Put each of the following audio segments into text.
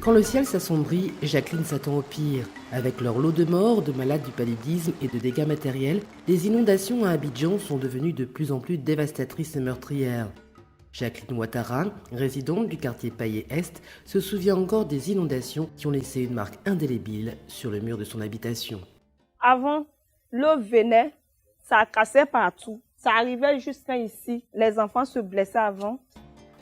Quand le ciel s'assombrit, Jacqueline s'attend au pire. Avec leur lot de morts, de malades du paludisme et de dégâts matériels, les inondations à Abidjan sont devenues de plus en plus dévastatrices et meurtrières. Jacqueline Ouattara, résidente du quartier Paillé-Est, se souvient encore des inondations qui ont laissé une marque indélébile sur le mur de son habitation. Avant, l'eau venait, ça cassait partout. Ça arrivait jusqu'à ici. Les enfants se blessaient avant.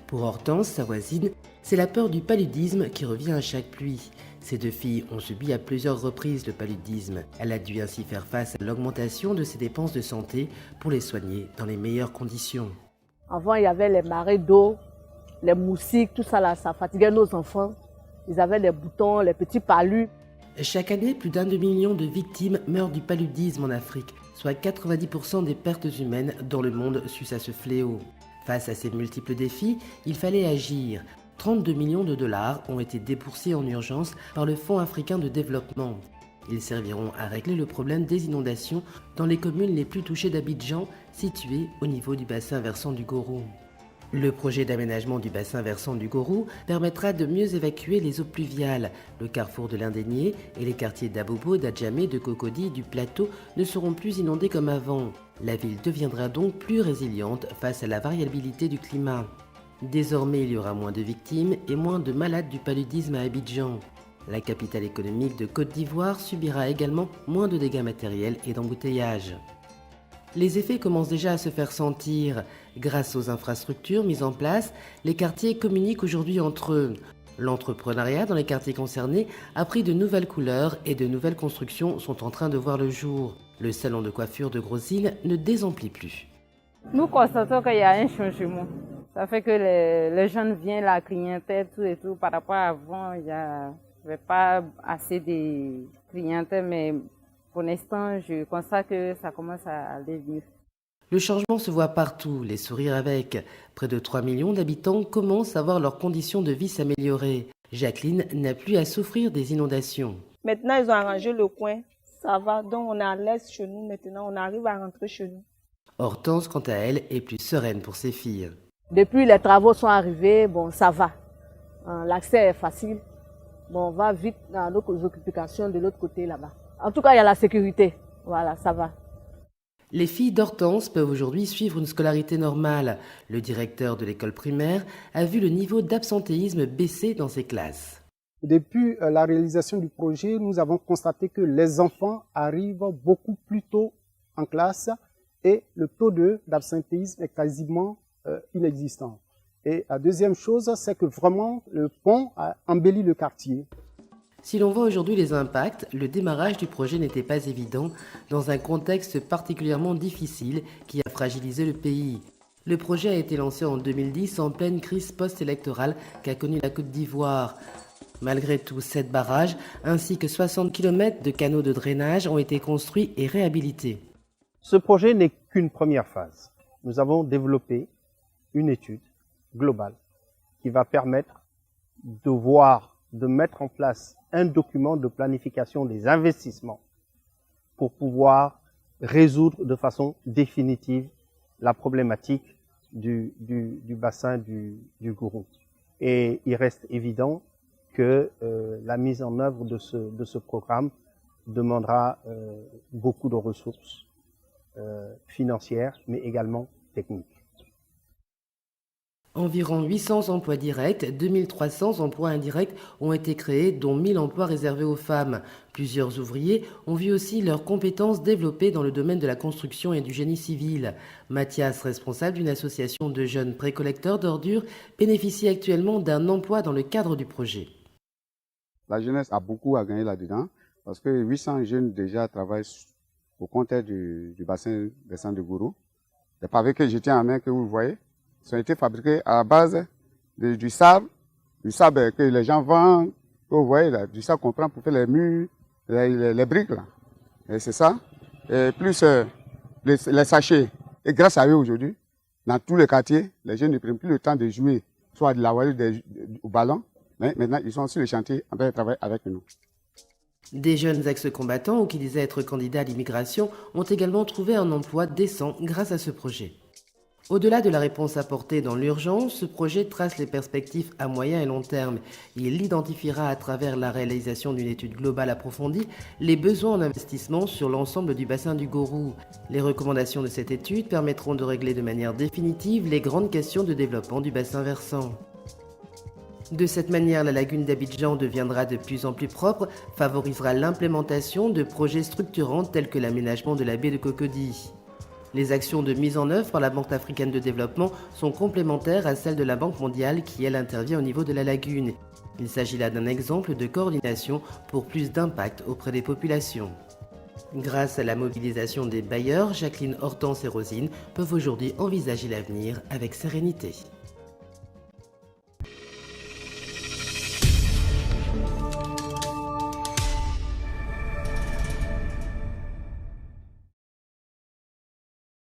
Pour Hortense, sa voisine, c'est la peur du paludisme qui revient à chaque pluie. Ces deux filles ont subi à plusieurs reprises le paludisme. Elle a dû ainsi faire face à l'augmentation de ses dépenses de santé pour les soigner dans les meilleures conditions. Avant, il y avait les marées d'eau, les moustiques, tout ça là, ça fatiguait nos enfants. Ils avaient les boutons, les petits palus. Chaque année, plus d'1 demi-million de victimes meurent du paludisme en Afrique, soit 90% des pertes humaines dans le monde suite à ce fléau. Face à ces multiples défis, il fallait agir. 32 millions de dollars ont été déboursés en urgence par le Fonds africain de développement. Ils serviront à régler le problème des inondations dans les communes les plus touchées d'Abidjan, situées au niveau du bassin versant du Goro. Le projet d'aménagement du bassin versant du Goro permettra de mieux évacuer les eaux pluviales. Le carrefour de l'Indénié et les quartiers d'Abobo, d'Adjamé, de Cocody, du Plateau ne seront plus inondés comme avant. La ville deviendra donc plus résiliente face à la variabilité du climat. Désormais, il y aura moins de victimes et moins de malades du paludisme à Abidjan. La capitale économique de Côte d'Ivoire subira également moins de dégâts matériels et d'embouteillages. Les effets commencent déjà à se faire sentir. Grâce aux infrastructures mises en place, les quartiers communiquent aujourd'hui entre eux. L'entrepreneuriat dans les quartiers concernés a pris de nouvelles couleurs et de nouvelles constructions sont en train de voir le jour. Le salon de coiffure de Gros-Île ne désemplit plus. Nous constatons qu'il y a un changement. Ça fait que les jeunes viennent, la clientèle, tout et tout. Par rapport à avant, il n'y avait pas assez de clientèle, mais pour l'instant, je constate que ça commence à aller mieux. Le changement se voit partout, les sourires avec. Près de 3 millions d'habitants commencent à voir leurs conditions de vie s'améliorer. Jacqueline n'a plus à souffrir des inondations. Maintenant, ils ont arrangé le coin. Ça va, donc on est à l'aise chez nous maintenant. On arrive à rentrer chez nous. Hortense, quant à elle, est plus sereine pour ses filles. Depuis les travaux sont arrivés, bon, ça va. L'accès est facile. Bon, on va vite dans nos occupations de l'autre côté là-bas. En tout cas, il y a la sécurité. Voilà, ça va. Les filles d'Hortense peuvent aujourd'hui suivre une scolarité normale. Le directeur de l'école primaire a vu le niveau d'absentéisme baisser dans ses classes. Depuis la réalisation du projet, nous avons constaté que les enfants arrivent beaucoup plus tôt en classe et le taux d'absentéisme est quasiment inexistant. Et la deuxième chose, c'est que vraiment le pont a embelli le quartier. Si l'on voit aujourd'hui les impacts, le démarrage du projet n'était pas évident dans un contexte particulièrement difficile qui a fragilisé le pays. Le projet a été lancé en 2010 en pleine crise post-électorale qu'a connue la Côte d'Ivoire. Malgré tout, 7 barrages ainsi que 60 km de canaux de drainage ont été construits et réhabilités. Ce projet n'est qu'une première phase. Nous avons développé une étude globale qui va permettre de mettre en place un document de planification des investissements pour pouvoir résoudre de façon définitive la problématique du bassin du Goro. Et il reste évident que la mise en œuvre de ce programme demandera beaucoup de ressources financières, mais également techniques. Environ 800 emplois directs, 2300 emplois indirects ont été créés, dont 1000 emplois réservés aux femmes. Plusieurs ouvriers ont vu aussi leurs compétences développées dans le domaine de la construction et du génie civil. Mathias, responsable d'une association de jeunes précollecteurs d'ordures, bénéficie actuellement d'un emploi dans le cadre du projet. La jeunesse a beaucoup à gagner là-dedans parce que 800 jeunes déjà travaillent au compte du bassin versant du Goro. Les pavés que je tiens en main, que vous voyez, ont été fabriqués à la base du sable que les gens vendent, que vous voyez là, du sable qu'on prend pour faire les murs, les briques là. Et c'est ça. Et plus les sachets. Et grâce à eux aujourd'hui, dans tous les quartiers, les jeunes ne prennent plus le temps de jouer, soit de la voile au ballon, mais maintenant ils sont sur les chantiers en train de travailler avec nous. Des jeunes ex-combattants ou qui disaient être candidats à l'immigration ont également trouvé un emploi décent grâce à ce projet. Au-delà de la réponse apportée dans l'urgence, ce projet trace les perspectives à moyen et long terme. Il identifiera à travers la réalisation d'une étude globale approfondie les besoins en investissement sur l'ensemble du bassin du Gourou. Les recommandations de cette étude permettront de régler de manière définitive les grandes questions de développement du bassin versant. De cette manière, la lagune d'Abidjan deviendra de plus en plus propre, favorisera l'implémentation de projets structurants tels que l'aménagement de la baie de Cocody. Les actions de mise en œuvre par la Banque africaine de développement sont complémentaires à celles de la Banque mondiale qui, elle, intervient au niveau de la lagune. Il s'agit là d'un exemple de coordination pour plus d'impact auprès des populations. Grâce à la mobilisation des bailleurs, Jacqueline, Hortense et Rosine peuvent aujourd'hui envisager l'avenir avec sérénité.